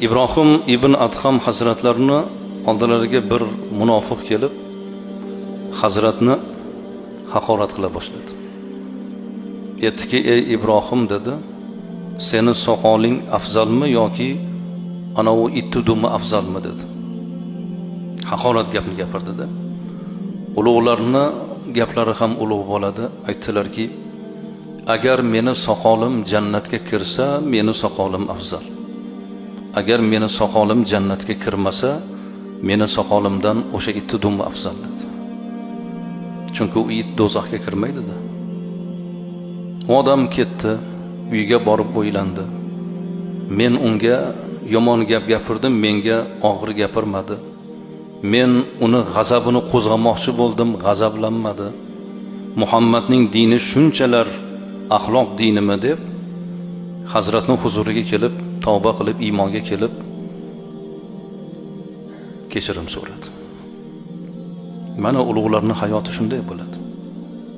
ibrohim ibn Adham hazratlarini oldilariga bir munofiq kelib hazratni haqorat qila boshladi. Aytdiki, ey Ibrohim dedi, seni soqoling afzalmi yoki ana u ittudumi afzalmi dedi. Haqorat gapni gapirdi-da. Ulug'larni gaplari ham ulug' bo'ladi. Aytdilarki, agar meni soqolim jannatga kirsa, meni soqolim afzal. Agar meni soqolim jannatga kirmasa, meni soqolimdan o'sha ittudumi afzal dedi. Chunki u it do'zaxga kirmaydi-da. Odam ketdi, uyiga borib o'ylandi. Men unga yomon gap gapirdim, menga og'ir gapirmadi. Men uni g'azabini qo'zg'amoqchi bo'ldim, g'azablanmadi. Muhammadning dini shunchalar axloq dinimi deb Hazratning huzuriga kelib, tavba qilib, iymonga kelib kechirim so'radi. Mana ulug'larning hayoti shunday bo'ladi.